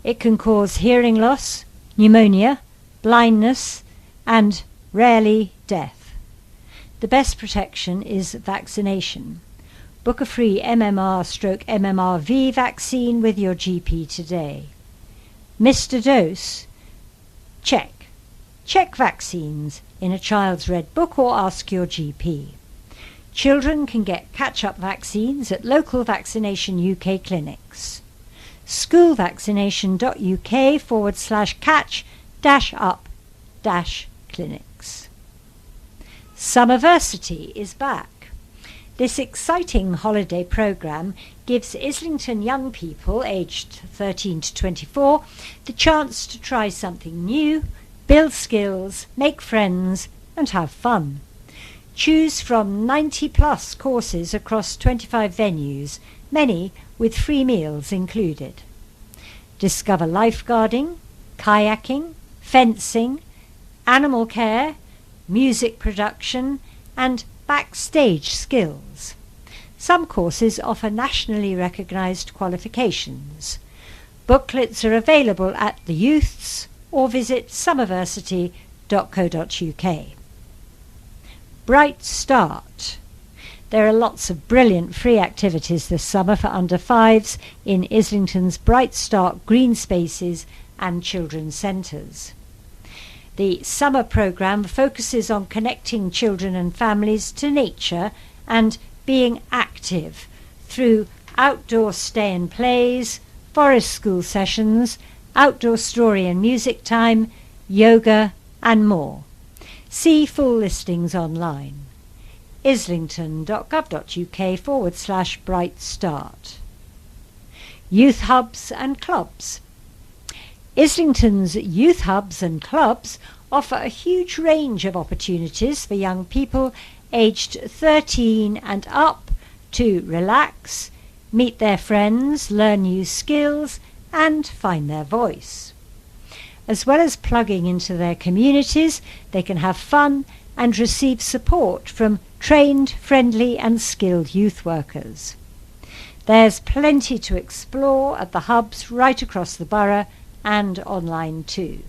It can cause hearing loss, pneumonia, blindness, and rarely death. The best protection is vaccination. Book a free MMR/MMRV vaccine with your GP today. Missed a dose? Check. Check vaccines in a child's red book or ask your GP. Children can get catch-up vaccines at local Vaccination UK clinics. schoolvaccination.uk/catch-up-clinics. Summerversity is back. This exciting holiday programme gives Islington young people aged 13 to 24 the chance to try something new, build skills, make friends and have fun. Choose from 90+ courses across 25 venues, many with free meals included. Discover lifeguarding, kayaking, fencing, animal care, music production and backstage skills. Some courses offer nationally recognised qualifications. Booklets are available at the Youths or visit summerversity.co.uk. Bright Start. There are lots of brilliant free activities this summer for under 5s in Islington's Bright Start green spaces and children's centres. The summer programme focuses on connecting children and families to nature and being active through outdoor stay and plays, forest school sessions, outdoor story and music time, yoga and more. See full listings online. islington.gov.uk/Bright Start. Youth Hubs and Clubs. Islington's youth hubs and clubs offer a huge range of opportunities for young people aged 13 and up to relax, meet their friends, learn new skills and find their voice. As well as plugging into their communities, they can have fun and receive support from trained, friendly and skilled youth workers. There's plenty to explore at the hubs right across the borough and online too.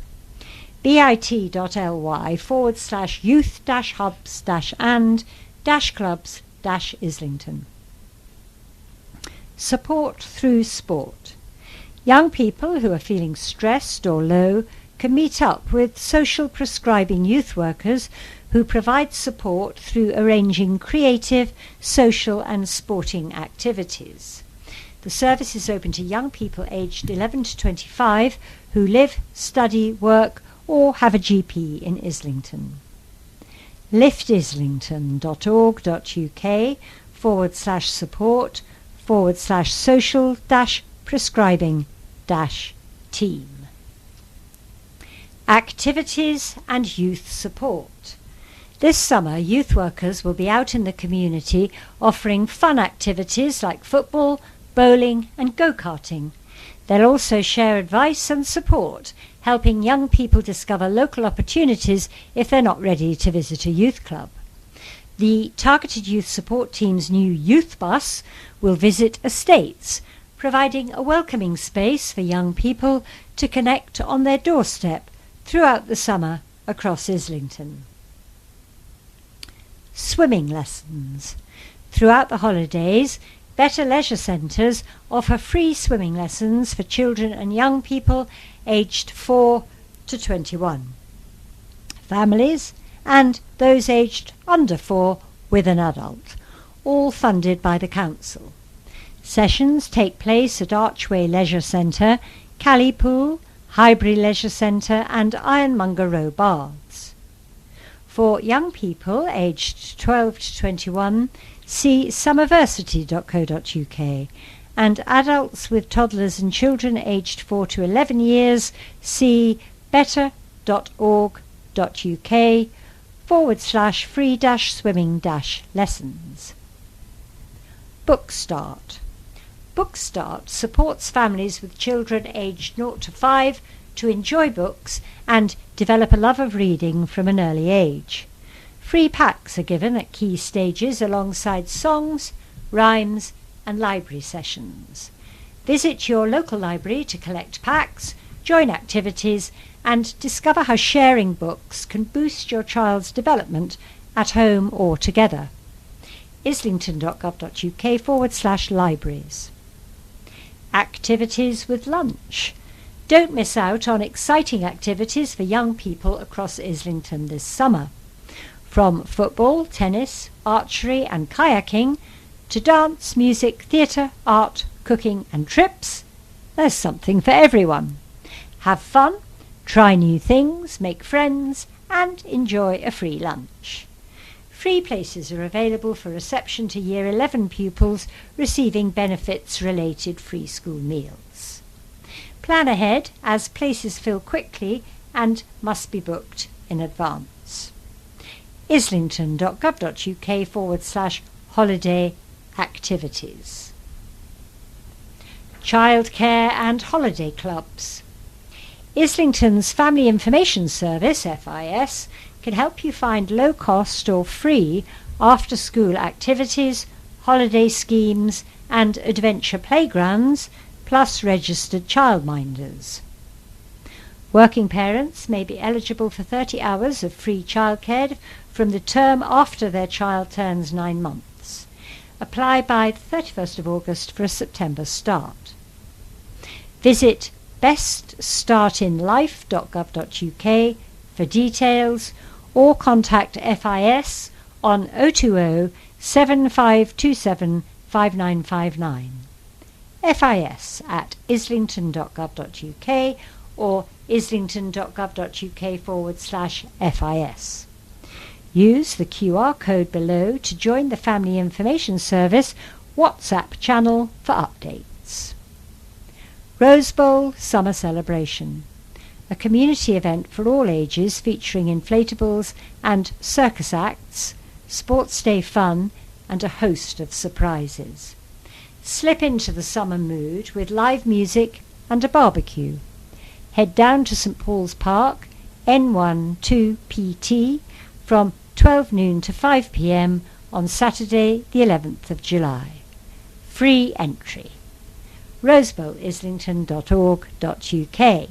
bit.ly/youth-hubs-and-clubs-Islington. Support through sport. Young people who are feeling stressed or low can meet up with social prescribing youth workers who provide support through arranging creative, social and sporting activities. The service is open to young people aged 11 to 25 who live, study, work or have a GP in Islington. liftislington.org.uk/support/social-prescribing-team. Activities and youth support. This summer, youth workers will be out in the community offering fun activities like football, bowling and go-karting. They'll also share advice and support, helping young people discover local opportunities if they're not ready to visit a youth club. The Targeted Youth Support Team's new youth bus will visit estates, providing a welcoming space for young people to connect on their doorstep throughout the summer across Islington. Swimming lessons. Throughout the holidays, Better Leisure Centres offer free swimming lessons for children and young people aged 4 to 21. Families and those aged under 4 with an adult, all funded by the council. Sessions take place at Archway Leisure Centre, Calleypool, Highbury Leisure Centre and Ironmonger Row Baths. For young people aged 12 to 21, see summerversity.co.uk, and adults with toddlers and children aged 4 to 11 years, see better.org.uk/free-swimming-lessons. Book Start. Book Start supports families with children aged 0 to 5 to enjoy books and develop a love of reading from an early age. Free packs are given at key stages alongside songs, rhymes and library sessions. Visit your local library to collect packs, join activities and discover how sharing books can boost your child's development at home or together. islington.gov.uk/libraries. Activities with lunch. Don't miss out on exciting activities for young people across Islington this summer. From football, tennis, archery and kayaking to dance, music, theatre, art, cooking and trips, there's something for everyone. Have fun, try new things, make friends and enjoy a free lunch. Free places are available for reception to Year 11 pupils receiving benefits-related free school meals. Plan ahead as places fill quickly and must be booked in advance. islington.gov.uk/holiday activities. Childcare and holiday clubs. Islington's Family Information Service, FIS, can help you find low-cost or free after-school activities, holiday schemes and adventure playgrounds, plus registered childminders. Working parents may be eligible for 30 hours of free childcare from the term after their child turns 9 months. Apply by the 31st of August for a September start. Visit beststartinlife.gov.uk for details or contact FIS on 020 7527 5959. FIS at islington.gov.uk or islington.gov.uk/FIS. Use the QR code below to join the Family Information Service WhatsApp channel for updates. Rose Bowl Summer Celebration, a community event for all ages featuring inflatables and circus acts, sports day fun and a host of surprises. Slip into the summer mood with live music and a barbecue. Head down to St Paul's Park, N1 2PT, from 12 noon to 5 p.m. on Saturday the 11th of July. Free entry. rosebowlislington.org.uk.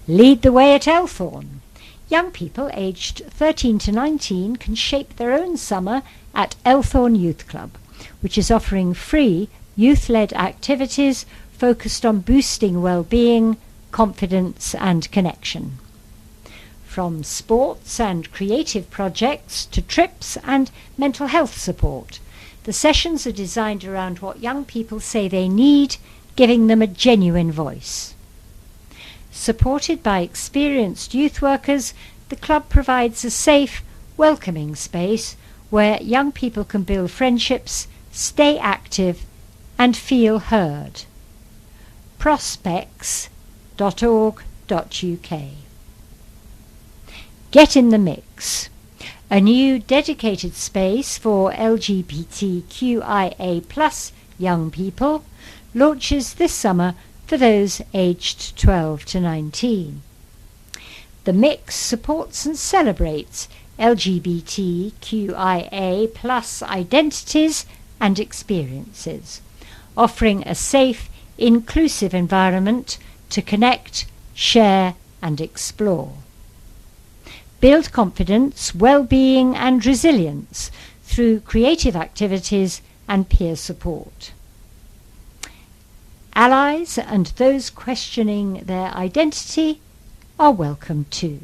Lead the way at Elthorne. Young people aged 13 to 19 can shape their own summer at Elthorne Youth Club, which is offering free youth-led activities focused on boosting well-being, confidence and connection. From sports and creative projects to trips and mental health support, the sessions are designed around what young people say they need, giving them a genuine voice. Supported by experienced youth workers, the club provides a safe, welcoming space where young people can build friendships, stay active and feel heard. prospects.org.uk. Get in the Mix, a new dedicated space for LGBTQIA+ young people, launches this summer for those aged 12 to 19. The Mix supports and celebrates LGBTQIA+ identities and experiences, offering a safe, inclusive environment to connect, share and explore. Build confidence, well-being and resilience through creative activities and peer support. Allies and those questioning their identity are welcome too.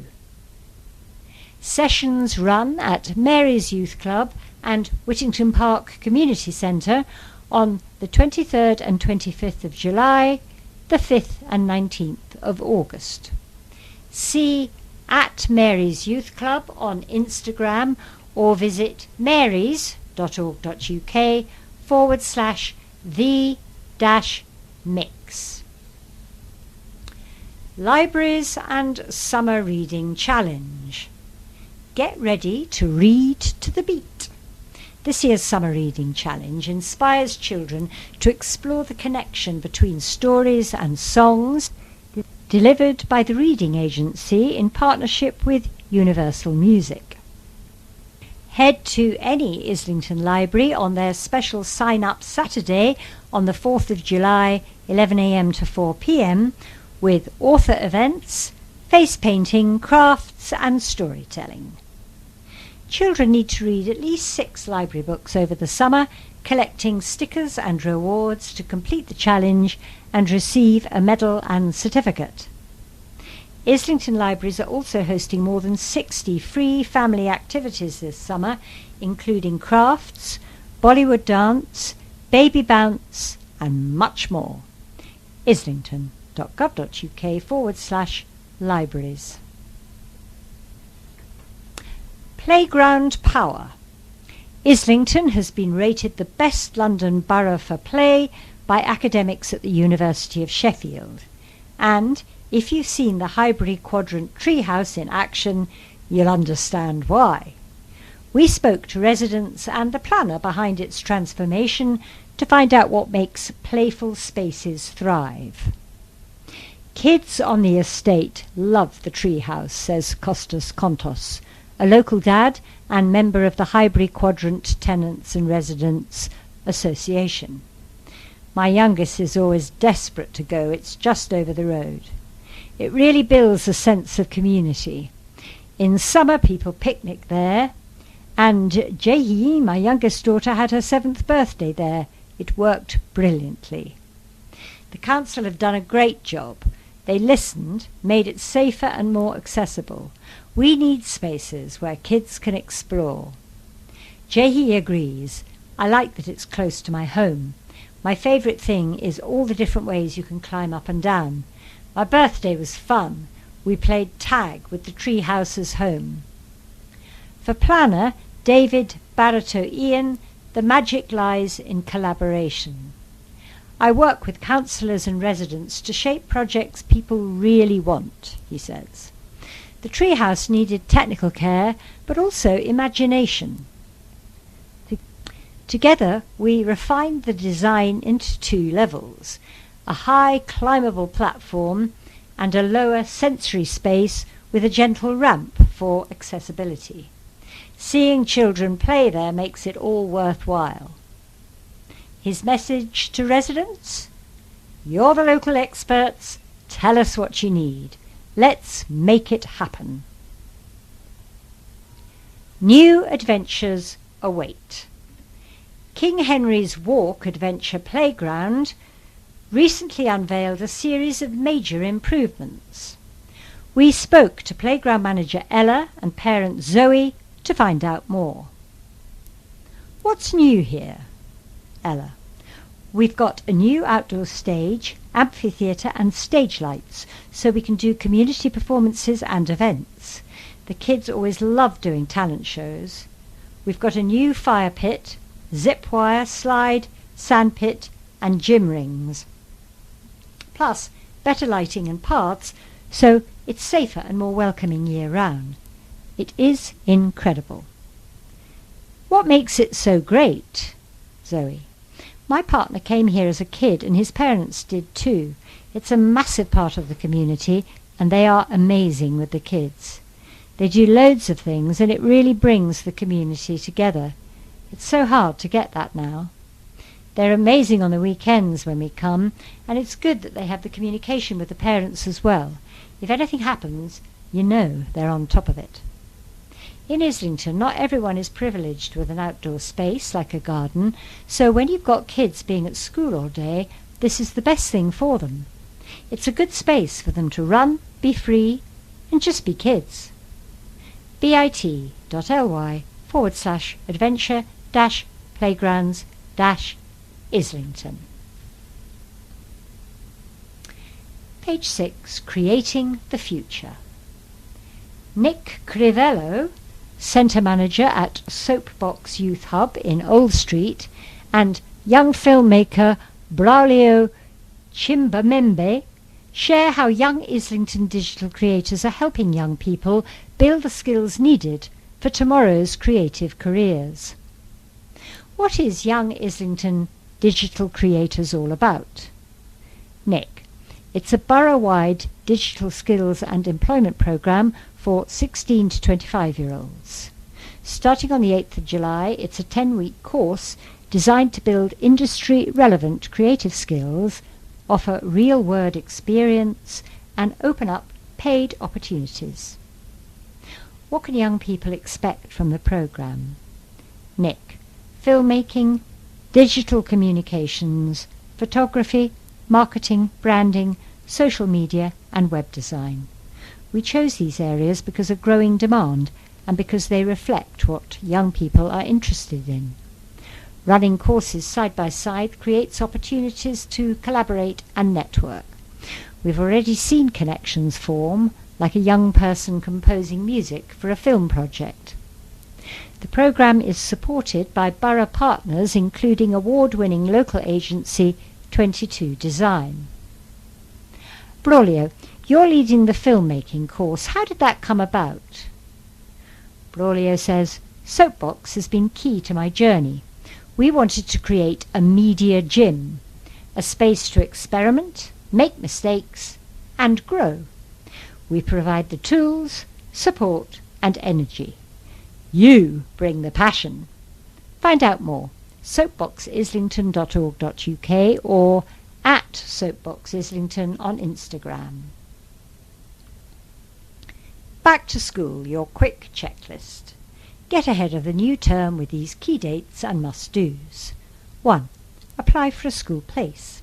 Sessions run at Mary's Youth Club and Whittington Park Community Centre on the 23rd and 25th of July, the 5th and 19th of August. See at Mary's Youth Club on Instagram or visit marys.org.uk/the-mix. Libraries and Summer Reading Challenge. Get ready to read to the beat. This year's Summer Reading Challenge inspires children to explore the connection between stories and songs delivered by the Reading Agency in partnership with Universal Music. Head to any Islington library on their special sign-up Saturday on the 4th of July, 11 a.m. to 4 p.m. with author events, face painting, crafts and storytelling. Children need to read at least 6 library books over the summer, collecting stickers and rewards to complete the challenge and receive a medal and certificate. Islington Libraries are also hosting more than 60 free family activities this summer, including crafts, Bollywood dance, baby bounce and much more. islington.gov.uk/libraries. Playground Power. Islington has been rated the best London borough for play by academics at the University of Sheffield. And if you've seen the Highbury Quadrant Treehouse in action, you'll understand why. We spoke to residents and the planner behind its transformation to find out what makes playful spaces thrive. Kids on the estate love the treehouse, says Costas Kontos, a local dad and member of the Highbury Quadrant Tenants and Residents Association. My youngest is always desperate to go. It's just over the road. It really builds a sense of community. In summer, people picnic there, and Jehi, my youngest daughter, had her 7th birthday there. It worked brilliantly. The council have done a great job. They listened, made it safer and more accessible. We need spaces where kids can explore. Jehi agrees. I like that it's close to my home. My favourite thing is all the different ways you can climb up and down. My birthday was fun. We played tag with the treehouse's home. For planner David Baratow-Ian, the magic lies in collaboration. I work with councillors and residents to shape projects people really want, he says. The treehouse needed technical care, but also imagination. Together, we refined the design into 2 levels, a high climbable platform and a lower sensory space with a gentle ramp for accessibility. Seeing children play there makes it all worthwhile. His message to residents? You're the local experts. Tell us what you need. Let's make it happen. New adventures await. King Henry's Walk Adventure Playground recently unveiled a series of major improvements. We spoke to playground manager Ella and parent Zoe to find out more. What's new here? Ella: we've got a new outdoor stage, amphitheatre and stage lights, so we can do community performances and events. The kids always love doing talent shows. We've got a new fire pit, zip wire, slide, sand pit and gym rings. Plus better lighting and paths, so it's safer and more welcoming year round. It is incredible. What makes it so great? Zoe: my partner came here as a kid and his parents did too. It's a massive part of the community and they are amazing with the kids. They do loads of things and it really brings the community together. It's so hard to get that now. They're amazing on the weekends when we come, and it's good that they have the communication with the parents as well. If anything happens, you know they're on top of it. In Islington, not everyone is privileged with an outdoor space like a garden, so when you've got kids being at school all day, this is the best thing for them. It's a good space for them to run, be free, and just be kids. bit.ly/adventure-playgrounds-Islington. Page 6, Creating the Future. Nick Crivello, Centre Manager at Soapbox Youth Hub in Old Street, and young filmmaker Braulio Chimbamembe share how young Islington digital creators are helping young people build the skills needed for tomorrow's creative careers. What is Young Islington Digital Creators all about? Nick: it's a borough-wide digital skills and employment programme for 16 to 25-year-olds. Starting on the 8th of July, it's a 10-week course designed to build industry-relevant creative skills, offer real-world experience, and open up paid opportunities. What can young people expect from the programme? Nick: filmmaking, digital communications, photography, marketing, branding, social media, and web design. We chose these areas because of growing demand and because they reflect what young people are interested in. Running courses side by side creates opportunities to collaborate and network. We've already seen connections form, like a young person composing music for a film project. The programme is supported by borough partners, including award-winning local agency 22 Design. Braulio, you're leading the filmmaking course. How did that come about? Braulio says, Soapbox has been key to my journey. We wanted to create a media gym, a space to experiment, make mistakes, and grow. We provide the tools, support, and energy. You bring the passion. Find out more. soapboxislington.org.uk or at soapboxislington on Instagram. Back to school, your quick checklist. Get ahead of the new term with these key dates and must-dos. 1. Apply for a school place.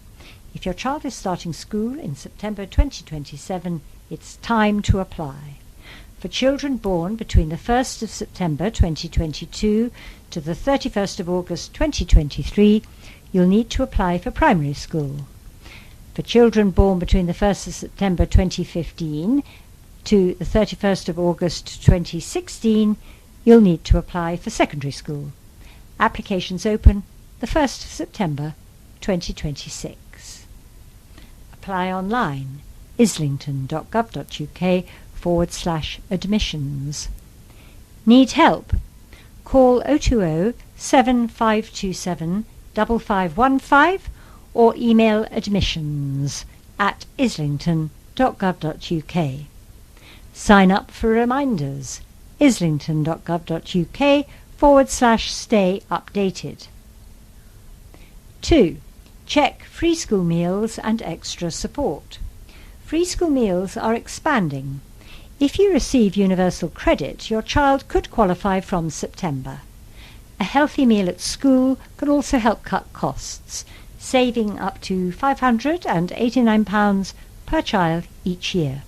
If your child is starting school in September 2027, it's time to apply. For children born between the 1st of September 2022 to the 31st of August 2023, you'll need to apply for primary school. For children born between the 1st of September 2015 to the 31st of August 2016, you'll need to apply for secondary school. Applications open the 1st of September 2026. Apply online, islington.gov.uk/admissions. Need help? Call 020 7527 5515 or email admissions@islington.gov.uk. Sign up for reminders, islington.gov.uk/stay updated. 2. Check free school meals and extra support. Free school meals are expanding. If you receive universal credit, your child could qualify from September. A healthy meal at school can also help cut costs, saving up to £589 per child each year.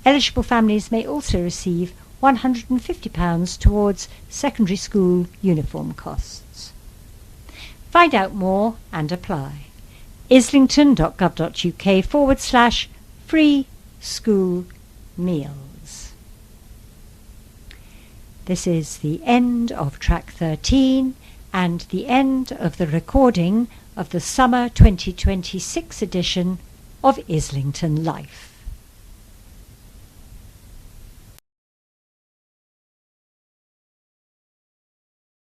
Eligible families may also receive £150 towards secondary school uniform costs. Find out more and apply. islington.gov.uk/free school meals. This is the end of track 13 and the end of the recording of the summer 2026 edition of Islington Life.